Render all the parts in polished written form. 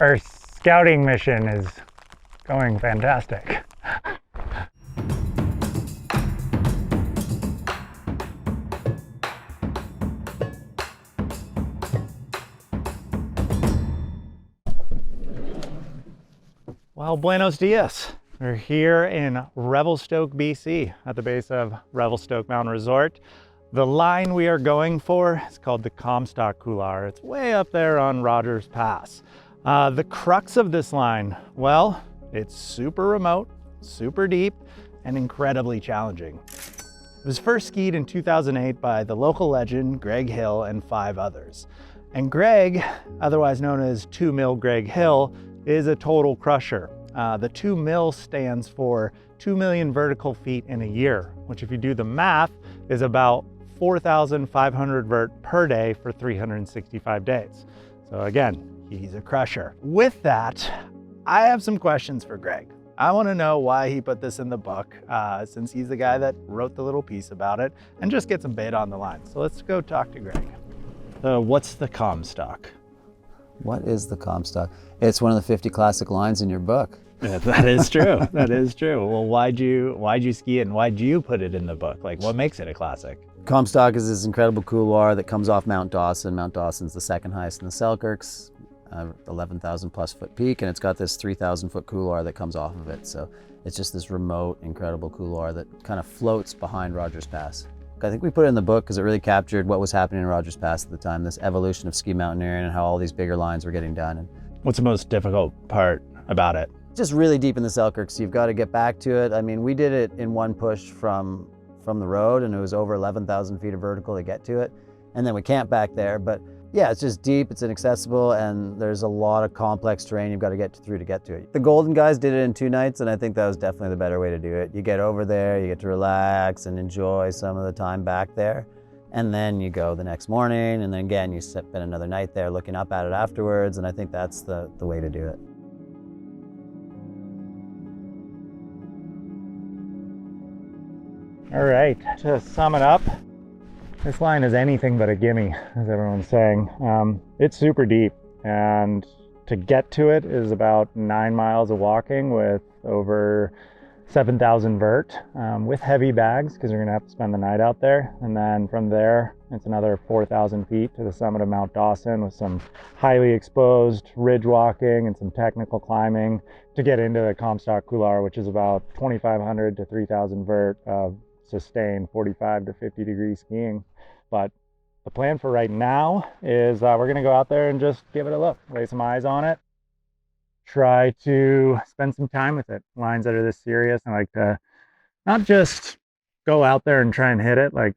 Our scouting mission is going fantastic. Well, buenos dias. We're here in Revelstoke, BC, at the base of Revelstoke Mountain Resort. The line we are going for is called the Comstock Couloir. It's way up there on Rogers Pass. The crux of this line, well, it's super remote, super deep, and incredibly challenging. It was first skied in 2008 by the local legend Greg Hill and 5 others. And Greg, otherwise known as 2 Mil Greg Hill, is a total crusher. The 2 mil stands for 2 million vertical feet in a year, which if you do the math is about 4,500 vert per day for 365 days. So again, he's a crusher. With that, I have some questions for Greg. I want to know why he put this in the book, since he's the guy that wrote the little piece about it, and just get some bait on the line. So let's go talk to Greg. What's the Comstock? What is the Comstock? It's one of the 50 classic lines in your book. Yeah, that is true. That is true. Well, why'd you ski it and why'd you put it in the book? Like, what makes it a classic? Comstock is this incredible couloir that comes off Mount Dawson. Mount Dawson's the second highest in the Selkirks, 11,000 plus foot peak, and it's got this 3,000 foot couloir that comes off of it. So it's just this remote, incredible couloir that kind of floats behind Rogers Pass. I think we put it in the book because it really captured what was happening in Rogers Pass at the time, this evolution of ski mountaineering and how all these bigger lines were getting done. And what's the most difficult part about it? Just really deep in the Selkirks, so you've got to get back to it. I mean, we did it in one push from the road, and it was over 11,000 feet of vertical to get to it. And then we camped back there, but yeah, it's just deep, it's inaccessible, and there's a lot of complex terrain you've got to get through to get to it. The Golden guys did it in 2 nights, and I think that was definitely the better way to do it. You get over there, you get to relax and enjoy some of the time back there, and then you go the next morning, and then again, you spend another night there looking up at it afterwards, and I think that's the way to do it. All right, to sum it up, this line is anything but a gimme, as everyone's saying. It's super deep, and to get to it is about 9 miles of walking with over 7,000 vert, with heavy bags, because you're gonna have to spend the night out there. And then from there, it's another 4,000 feet to the summit of Mount Dawson with some highly exposed ridge walking and some technical climbing to get into the Comstock Couloir, which is about 2,500 to 3,000 vert of sustained 45 to 50 degree skiing. But the plan for right now is we're gonna go out there and just give it a look, lay some eyes on it, try to spend some time with it. Lines that are this serious, and like to not just go out there and try and hit it, like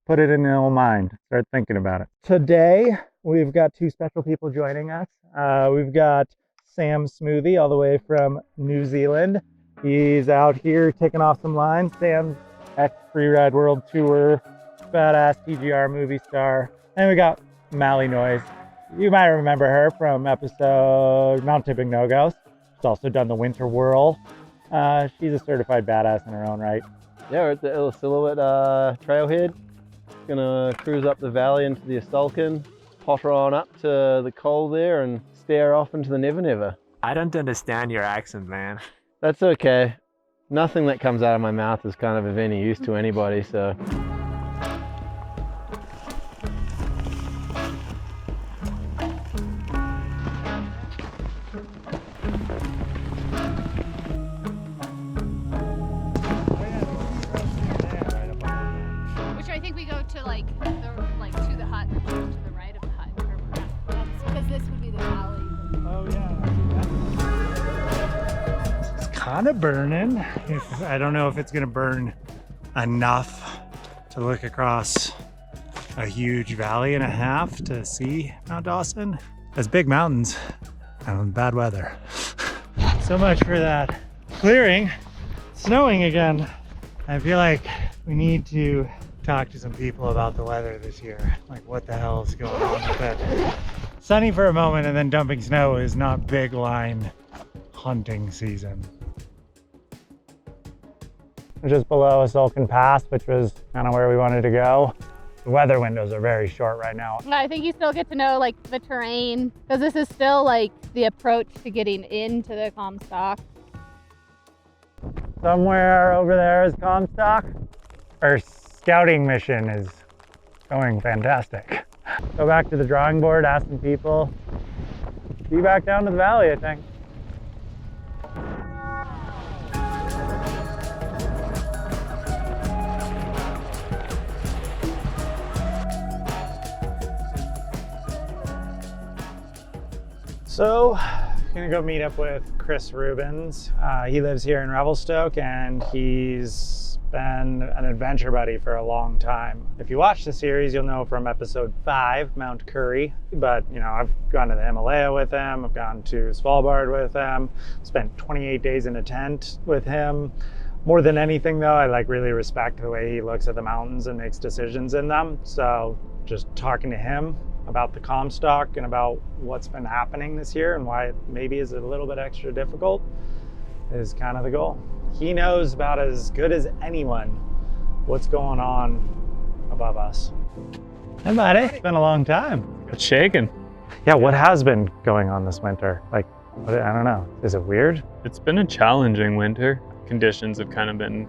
put it in the old mind, start thinking about it. Today, we've got 2 special people joining us. We've got Sam Smoothy all the way from New Zealand. He's out here taking off some lines. Sam's ex-Freeride World Tour, badass TGR movie star. And we got Noyes. You might remember her from episode Mount Tipping No-Gos. She's also done the Winter Whirl. She's a certified badass in her own right. Yeah, we're at the Illa Silhouette trailhead. Gonna cruise up the valley into the Asulkin, potter on up to the Col there and stare off into the Never Never. I don't understand your accent, man. That's okay. Nothing that comes out of my mouth is kind of any use to anybody, so. Which I think we go to to the hut, to the right of the hut. Because this would be the valley. Oh yeah. It's kind of burning. I don't know if it's gonna burn enough to look across a huge valley and a half to see Mount Dawson. That's big mountains and bad weather. So much for that clearing. Snowing again. I feel like we need to talk to some people about the weather this year. Like, what the hell is going on with it? Sunny for a moment and then dumping snow is not big line hunting season. We're just below Asulkin Pass, which was kind of where we wanted to go. The weather windows are very short right now. I think you still get to know like the terrain, because this is still like the approach to getting into the Comstock. Somewhere over there is Comstock. Our scouting mission is going fantastic. Go back to the drawing board, ask some people. Be back down to the valley, I think. So, I'm gonna go meet up with Chris Rubens. He lives here in Revelstoke and he's been an adventure buddy for a long time. If you watch the series, you'll know from episode 5, Mount Currie, but you know, I've gone to the Himalaya with him, I've gone to Svalbard with him, spent 28 days in a tent with him. More than anything though, I like really respect the way he looks at the mountains and makes decisions in them. So just talking to him about the Comstock and about what's been happening this year and why it maybe is a little bit extra difficult is kind of the goal. He knows about as good as anyone what's going on above us. Hey buddy, it's been a long time. It's shaking. Yeah, what has been going on this winter? Like, I don't know, is it weird? It's been a challenging winter. Conditions have kind of been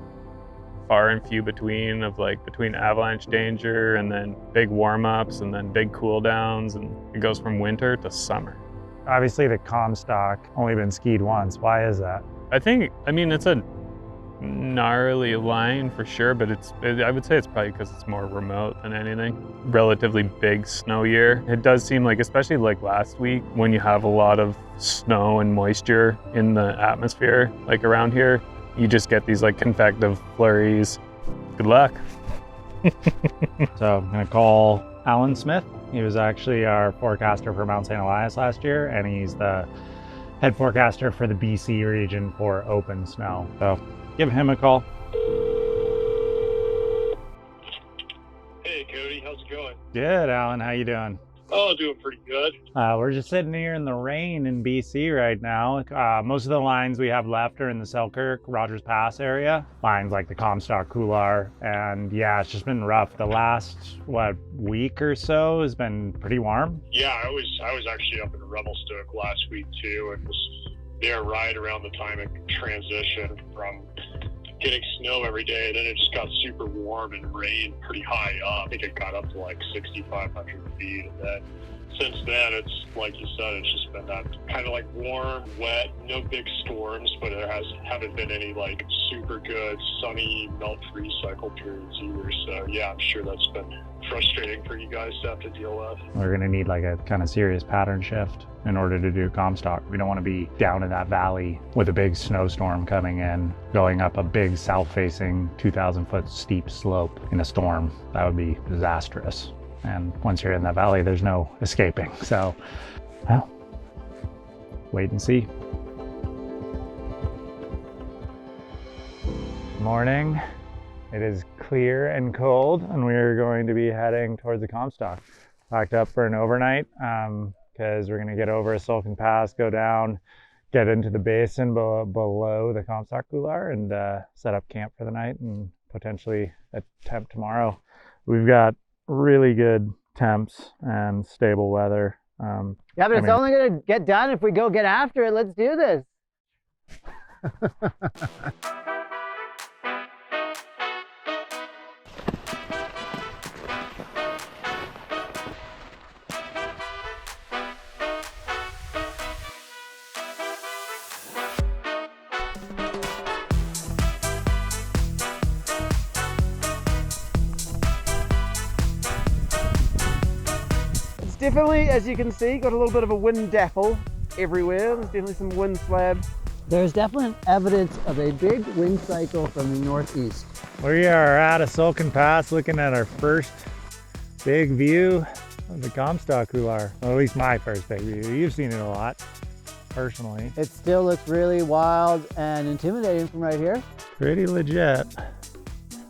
far and few between, of like between avalanche danger and then big warm-ups and then big cool downs, and it goes from winter to summer. Obviously the Comstock only been skied once. Why is that? I mean, it's a gnarly line for sure, but I would say it's probably because it's more remote than anything. Relatively big snow year. It does seem like, especially like last week, when you have a lot of snow and moisture in the atmosphere, like around here, you just get these like convective flurries. Good luck. So I'm gonna call Alan Smith. He was actually our forecaster for Mount St. Elias last year, and he's the head forecaster for the BC region for open snow. So give him a call. Hey Cody, how's it going? Good, Alan, how you doing? Oh, doing pretty good. We're just sitting here in the rain in BC right now. Most of the lines we have left are in the Selkirk, Rogers Pass area. Lines like the Comstock Couloir, and yeah, it's just been rough. The last, week or so has been pretty warm. Yeah, I was actually up in Revelstoke last week too, and was there right around the time it transitioned from getting snow every day. Then it just got super warm and rained pretty high up. I think it got up to like 6,500 feet. And then since then, it's like you said, it's just been that kind of like warm, wet, no big storms, but there haven't been any like super good sunny melt-free cycle periods either. So yeah, I'm sure that's been frustrating for you guys to have to deal with. We're gonna need like a kind of serious pattern shift in order to do Comstock. We don't want to be down in that valley with a big snowstorm coming in, going up a big south-facing 2,000-foot steep slope in a storm. That would be disastrous. And once you're in that valley, there's no escaping. So, well, wait and see. Morning. It is clear and cold, and we're going to be heading towards the Comstock. Packed up for an overnight, because we're gonna get over a Sulcan Pass, go down, get into the basin below the Comstock Couloir, and set up camp for the night and potentially attempt tomorrow. We've got really good temps and stable weather. Yeah, but it's only going to get done if we go get after it. Let's do this. Definitely, as you can see, got a little bit of a wind dapple everywhere. There's definitely some wind slabs. There's definite evidence of a big wind cycle from the northeast. We are at a Sulcan Pass looking at our first big view of the Comstock Couloir. Well, at least my first big view. You've seen it a lot, personally. It still looks really wild and intimidating from right here. Pretty legit.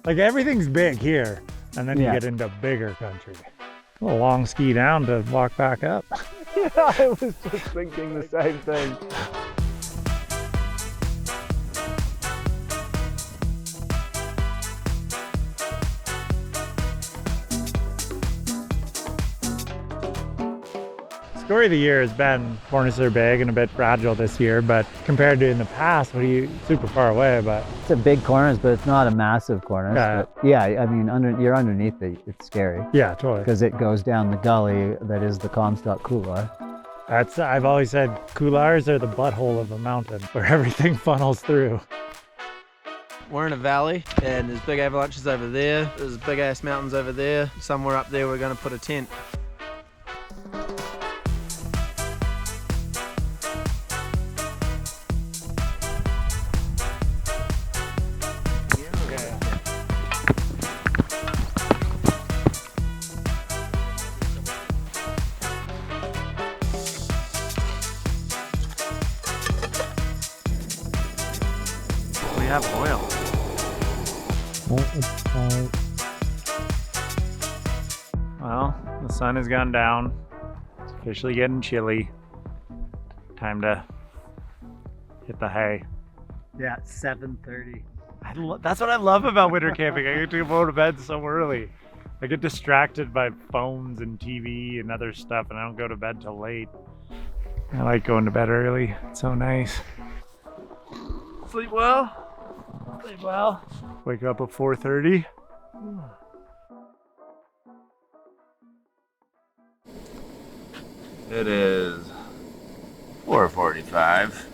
Like everything's big here, and then you get into bigger country. A long ski down to walk back up. Yeah, I was just thinking the same thing. story of the year has been cornices are big and a bit fragile this year, but compared to in the past, super far away, but. It's a big cornice, but it's not a massive cornice. Yeah. But yeah, I mean, you're underneath it, it's scary. Yeah, totally. Because it goes down the gully that is the Comstock Couloir. I've always said couloirs are the butthole of a mountain where everything funnels through. We're in a valley and there's big avalanches over there. There's big ass mountains over there. Somewhere up there we're gonna put a tent. We have oil. Well, the sun has gone down. It's officially getting chilly. Time to hit the hay. Yeah, 7:30. That's what I love about winter camping. I get to go to bed so early. I get distracted by phones and TV and other stuff, and I don't go to bed till late. I like going to bed early. It's so nice. Sleep well. Sleep well. Wake up at 4:30. It is 4:45.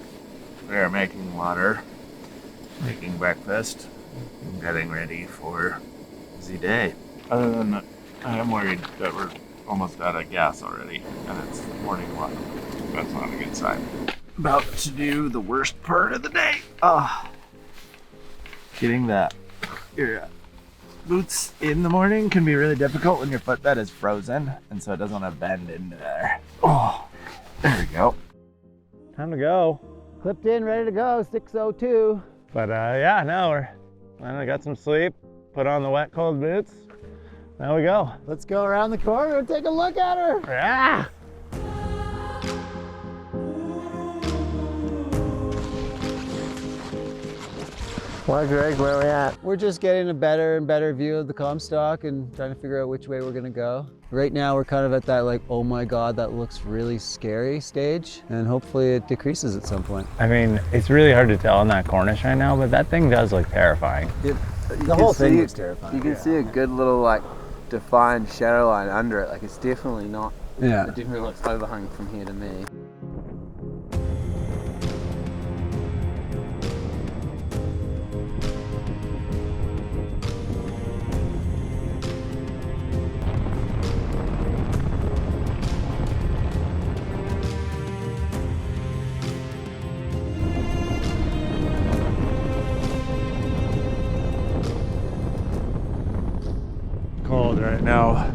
We are making water, making breakfast, and getting ready for the day. Other than that, I am worried that we're almost out of gas already, and it's morning walk. That's not a good sign. About to do the worst part of the day. Getting your boots in the morning can be really difficult when your footbed is frozen, and so it doesn't want to bend into there. Oh, there we go. Time to go. Clipped in, ready to go, 6:02. But yeah, now we're finally got some sleep. Put on the wet, cold boots. Now we go. Let's go around the corner and take a look at her. Yeah. Well, Greg, where are we at? We're just getting a better and better view of the Comstock and trying to figure out which way we're gonna go. Right now we're kind of at that like, oh my God, that looks really scary stage, and hopefully it decreases at some point. I mean, it's really hard to tell on that cornice right now, but that thing does look terrifying. The whole thing looks terrifying. You can see a good little like defined shadow line under it. Like it's definitely not. Yeah. It definitely looks overhung from here to me. Cold right now.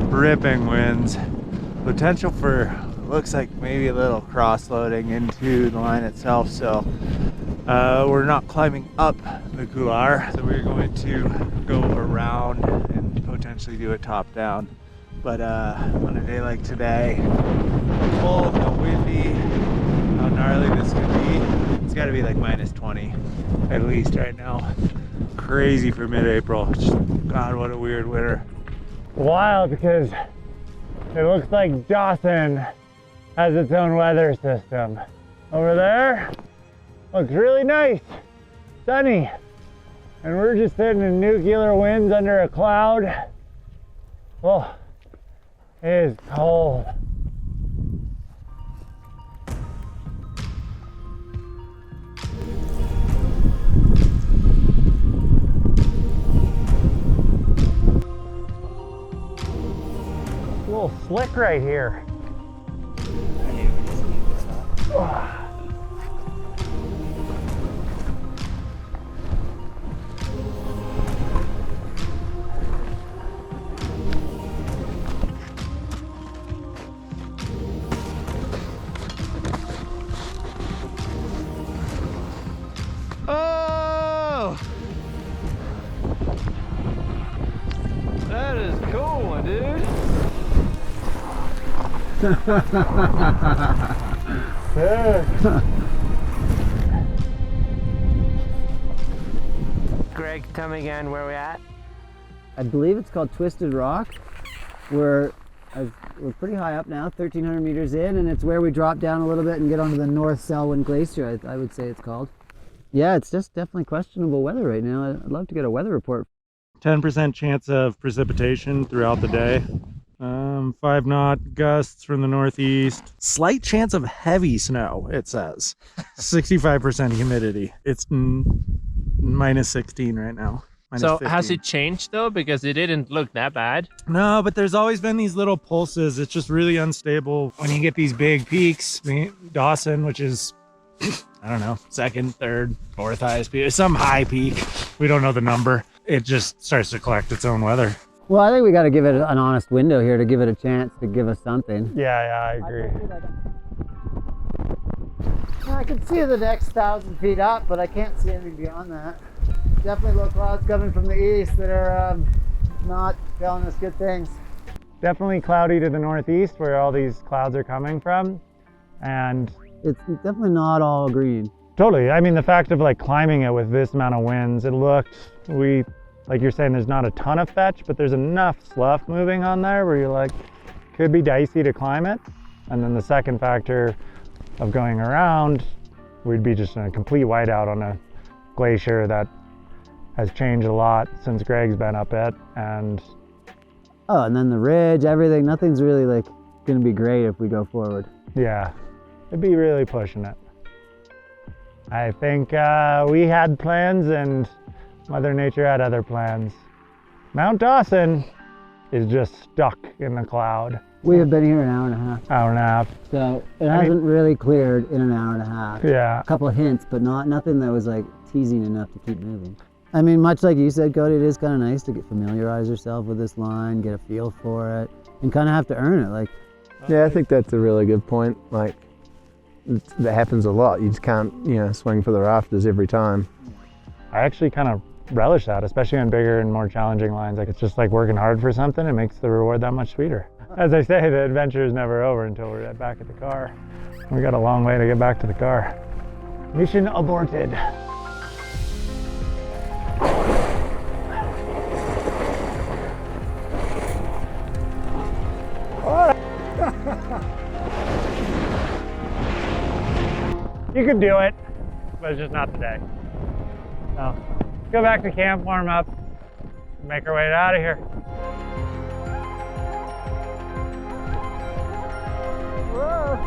Ripping winds. Potential for, looks like maybe a little cross-loading into the line itself, so we're not climbing up the couloir, so we're going to go around and potentially do it top down. But on a day like today, cold and windy, how gnarly this could be. It's got to be like -20 at least right now. Crazy for mid-April. God, what a weird winter. Wild because it looks like Dawson has its own weather system. Over there, looks really nice, sunny. And we're just sitting in nuclear winds under a cloud. Oh, it is cold. A little slick right here. Oh! That is cool, my dude. Greg, tell me again where we at? I believe it's called Twisted Rock. We're We're pretty high up now, 1,300 meters in, and it's where we drop down a little bit and get onto the North Selwyn Glacier, I would say it's called. Yeah, it's just definitely questionable weather right now. I'd love to get a weather report. 10% chance of precipitation throughout the day. 5 knot gusts from the northeast. Slight chance of heavy snow, it says. 65% humidity. It's minus 16 right now. So has it changed though? Because it didn't look that bad. No, but there's always been these little pulses. It's just really unstable. When you get these big peaks, Dawson, which is, I don't know, 2nd, 3rd, 4th highest peak, some high peak. We don't know the number. It just starts to collect its own weather. Well, I think we got to give it an honest window here to give it a chance to give us something. Yeah, I agree. I can see the next 1,000 feet up, but I can't see anything beyond that. Definitely low clouds coming from the east that are not telling us good things. Definitely cloudy to the northeast where all these clouds are coming from. And it's definitely not all green. Totally. I mean, the fact of like climbing it with this amount of winds, it looked, like you're saying, there's not a ton of fetch, but there's enough slough moving on there where you're like, could be dicey to climb it. And then the second factor of going around, we'd be just in a complete whiteout on a glacier that has changed a lot since Greg's been up it. And then the ridge, everything, nothing's really like gonna be great if we go forward. Yeah, it'd be really pushing it. I think we had plans and Mother Nature had other plans. Mount Dawson is just stuck in the cloud. We have been here an hour and a half. Hour and a half. So it hasn't really cleared in an hour and a half. Yeah. A couple of hints, but nothing that was like teasing enough to keep moving. I mean, much like you said, Cody, it is kind of nice to familiarize yourself with this line, get a feel for it, and kind of have to earn it. Like, yeah, I think that's a really good point. Like, that happens a lot. You just can't, swing for the rafters every time. I actually kind of relish that, especially on bigger and more challenging lines. Like, it's just like working hard for something. It makes the reward that much sweeter. As I say, the adventure is never over until we're back at the car. We got a long way to get back to the car. Mission aborted. You could do it, but it's just not today. So, let's go back to camp, warm up, make our way out of here. Whoa.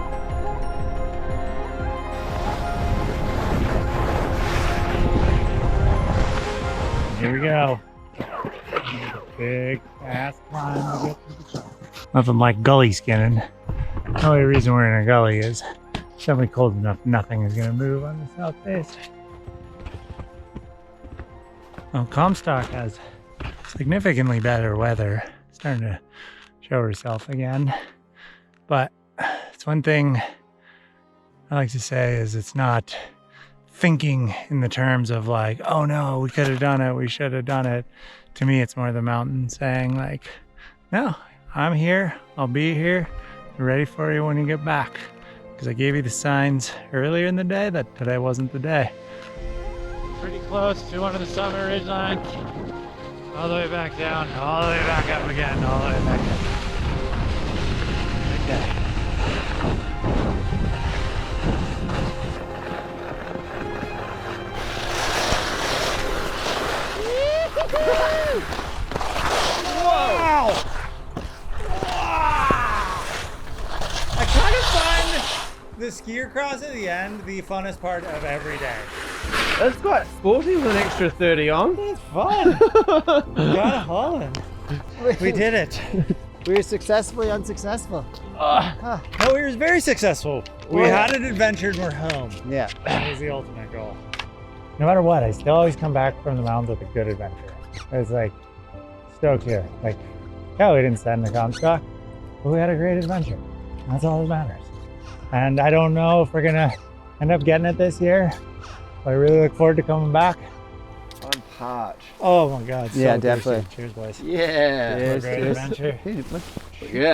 Here we go. Big ass climb to get to the top. Nothing like gully skinning. The only reason we're in a gully is it's definitely cold enough nothing is going to move on the south face. Well, Comstock has significantly better weather. It's starting to show herself again. But it's one thing I like to say is it's not thinking in the terms of like, oh no, we could have done it, we should have done it. To me, it's more the mountain saying like, no, I'm here, I'll be here, ready for you when you get back. Because I gave you the signs earlier in the day that today wasn't the day. Pretty close to one of the summit ridge lines. All the way back down, all the way back up again, all the way back up. Okay. Wow! I kind of find the skier cross at the end the funnest part of every day. That's quite sporty with an extra 30 on. It's fun. We got Holland. We did it. We were successfully unsuccessful. No, we were very successful. We had an adventure and we're home. Yeah. That was the ultimate goal. No matter what, I still always come back from the mountains with a good adventure. It's like, stoked here. Like, yeah, we didn't stand in the Comstock, but we had a great adventure. That's all that matters. And I don't know if we're gonna end up getting it this year, but I really look forward to coming back. I'm parched. Oh my God. So yeah, definitely. Cheers, boys. Yeah. Cheers, great adventure. Yeah.